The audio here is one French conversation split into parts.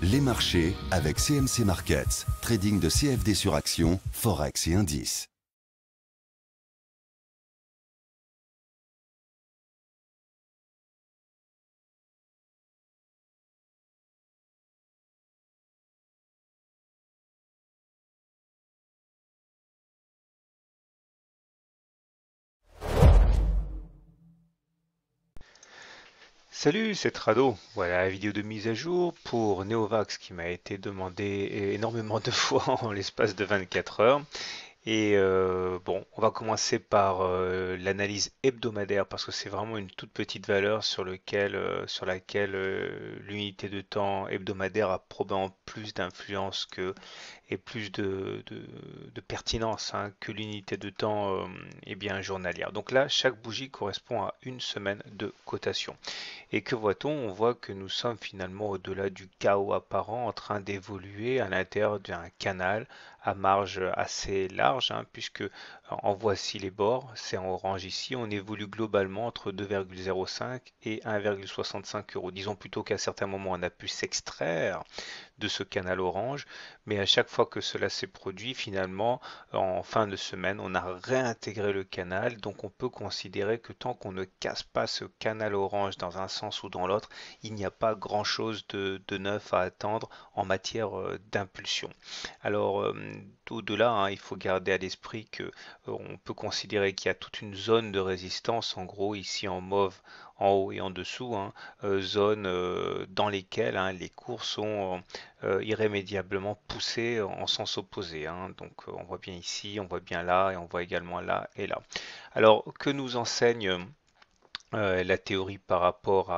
Les marchés avec CMC Markets, trading de CFD sur action, Forex et indices. Salut, c'est Trado. Voilà la vidéo de mise à jour pour Neovax qui m'a été demandée énormément de fois en l'espace de 24 heures. Et bon, on va commencer par l'analyse hebdomadaire parce que c'est vraiment une toute petite valeur sur laquelle l'unité de temps hebdomadaire a probablement plus d'influence que et plus de pertinence hein, que l'unité de temps bien journalière. Donc là, chaque bougie correspond à une semaine de cotation. Et que voit-on? On voit que nous sommes finalement au-delà du chaos apparent en train d'évoluer à l'intérieur d'un canal à marge assez large, hein, puisque en voici les bords, c'est en orange ici, on évolue globalement entre 2,05 et 1,65 euros. Disons plutôt qu'à certains moments on a pu s'extraire de ce canal orange, mais à chaque fois que cela s'est produit, finalement, en fin de semaine, on a réintégré le canal, donc on peut considérer que tant qu'on ne casse pas ce canal orange dans un sens ou dans l'autre, il n'y a pas grand-chose de neuf à attendre en matière d'impulsion. Alors, au-delà, hein, il faut garder à l'esprit que on peut considérer qu'il y a toute une zone de résistance, en gros, ici en mauve, en haut et en dessous, hein, zones dans lesquelles hein, les cours sont irrémédiablement poussés en sens opposé, hein. Donc on voit bien ici, on voit bien là, et on voit également là et là. Alors que nous enseigne la théorie par rapport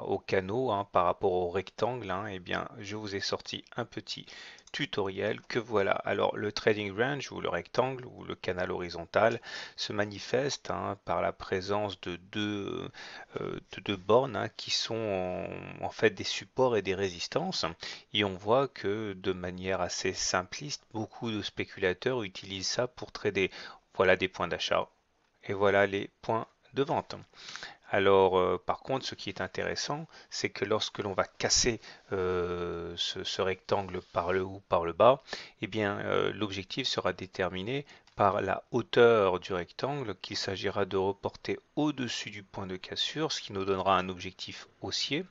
au canot, hein, par rapport au rectangle, hein, eh bien, je vous ai sorti un petit tutoriel que voilà. Alors, le trading range ou le rectangle ou le canal horizontal se manifeste hein, par la présence de deux bornes hein, qui sont en fait des supports et des résistances. Et on voit que de manière assez simpliste, beaucoup de spéculateurs utilisent ça pour trader. Voilà des points d'achat et voilà les points de vente. Alors, par contre, ce qui est intéressant, c'est que lorsque l'on va casser ce rectangle par le haut, par le bas, eh bien, l'objectif sera déterminé par la hauteur du rectangle qu'il s'agira de reporter au-dessus du point de cassure, ce qui nous donnera un objectif haussier.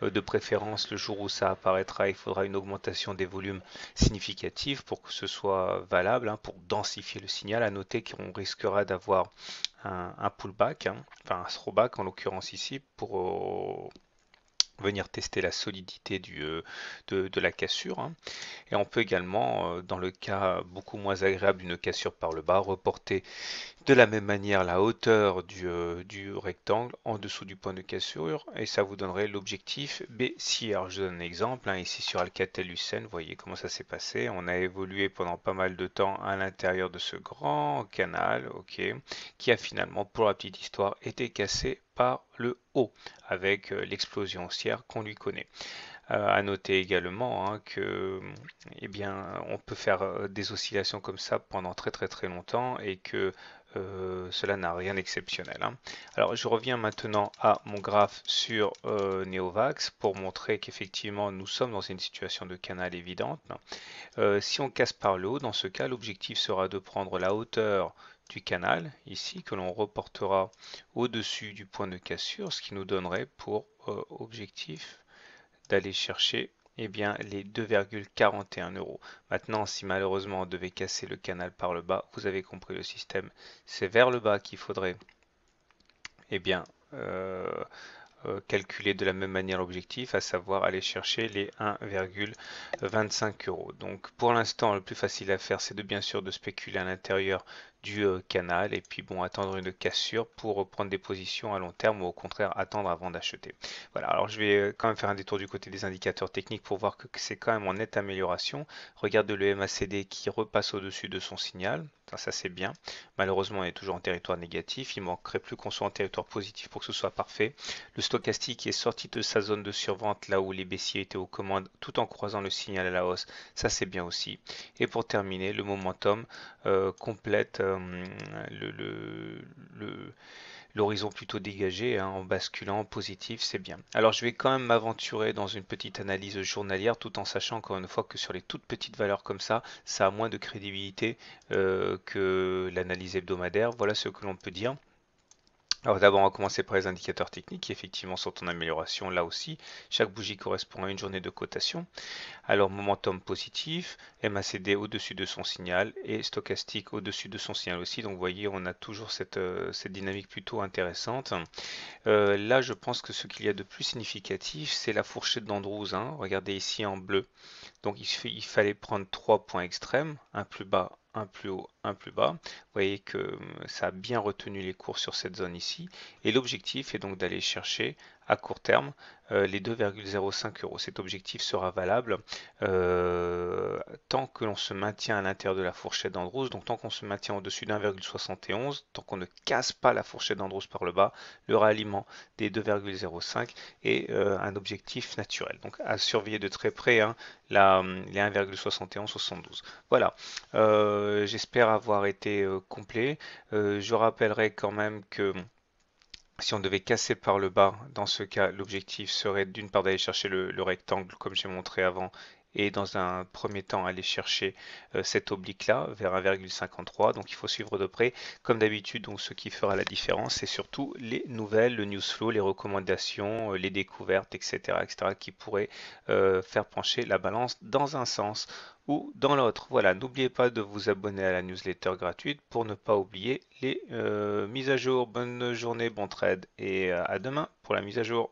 De préférence, le jour où ça apparaîtra, il faudra une augmentation des volumes significative pour que ce soit valable, hein, pour densifier le signal. À noter qu'on risquera d'avoir un pullback, hein, enfin un throwback en l'occurrence ici, pour venir tester la solidité de la cassure, hein. Et on peut également, dans le cas beaucoup moins agréable d'une cassure par le bas, reporter de la même manière la hauteur du rectangle en dessous du point de cassure et ça vous donnerait l'objectif baissier. Alors je donne un exemple, hein, ici sur Alcatel-Lucent, vous voyez comment ça s'est passé. On a évolué pendant pas mal de temps à l'intérieur de ce grand canal, ok, qui a finalement, pour la petite histoire, été cassé par le haut avec l'explosion haussière qu'on lui connaît. À noter également hein, que, eh bien, on peut faire des oscillations comme ça pendant très très très longtemps et que cela n'a rien d'exceptionnel, hein. Alors je reviens maintenant à mon graphe sur Neovax pour montrer qu'effectivement nous sommes dans une situation de canal évidente. Si on casse par le haut, dans ce cas, l'objectif sera de prendre la hauteur du canal, ici, que l'on reportera au-dessus du point de cassure, ce qui nous donnerait pour objectif d'aller chercher eh bien, les 2,41 euros. Maintenant, si malheureusement on devait casser le canal par le bas, vous avez compris le système, c'est vers le bas qu'il faudrait eh bien, calculer de la même manière l'objectif, à savoir aller chercher les 1,25 euros. Donc pour l'instant, le plus facile à faire, c'est de bien sûr de spéculer à l'intérieur du canal et puis bon, attendre une cassure pour prendre des positions à long terme ou au contraire attendre avant d'acheter. Voilà, alors je vais quand même faire un détour du côté des indicateurs techniques pour voir que c'est quand même en nette amélioration. Regarde le MACD qui repasse au-dessus de son signal, ça c'est bien. Malheureusement, on est toujours en territoire négatif, il manquerait plus qu'on soit en territoire positif pour que ce soit parfait. Le stochastique est sorti de sa zone de survente là où les baissiers étaient aux commandes tout en croisant le signal à la hausse, ça c'est bien aussi. Et pour terminer, le momentum complète le, l'horizon plutôt dégagé, hein, en basculant positif, c'est bien. Alors je vais quand même m'aventurer dans une petite analyse journalière tout en sachant encore une fois que sur les toutes petites valeurs comme ça a moins de crédibilité que l'analyse hebdomadaire. Voilà ce que l'on peut dire. Alors d'abord, on va commencer par les indicateurs techniques qui effectivement sont en amélioration là aussi. Chaque bougie correspond à une journée de cotation. Alors momentum positif, MACD au-dessus de son signal et stochastique au-dessus de son signal aussi. Donc vous voyez, on a toujours cette dynamique plutôt intéressante. Là, je pense que ce qu'il y a de plus significatif, c'est la fourchette d'Andrews, hein. Regardez ici en bleu. Donc il fallait prendre trois points extrêmes, un plus bas, un plus haut, un plus bas. Vous voyez que ça a bien retenu les cours sur cette zone ici. Et l'objectif est donc d'aller chercher à court terme les 2,05 euros. Cet objectif sera valable tant que l'on se maintient à l'intérieur de la fourchette d'Andrews, donc tant qu'on se maintient au-dessus d'1,71, tant qu'on ne casse pas la fourchette d'Andrews par le bas, le ralliement des 2,05 est un objectif naturel. Donc à surveiller de très près, hein, les 1,71-72. Voilà, j'espère avoir été complet. Je rappellerai quand même que si on devait casser par le bas, dans ce cas, l'objectif serait d'une part d'aller chercher le rectangle comme j'ai montré avant et dans un premier temps aller chercher cet oblique-là vers 1,53. Donc il faut suivre de près. Comme d'habitude, donc ce qui fera la différence, c'est surtout les nouvelles, le news flow, les recommandations, les découvertes, etc., etc., qui pourraient faire pencher la balance dans un sens ou dans l'autre. Voilà, n'oubliez pas de vous abonner à la newsletter gratuite pour ne pas oublier les mises à jour. Bonne journée, bon trade et à demain pour la mise à jour.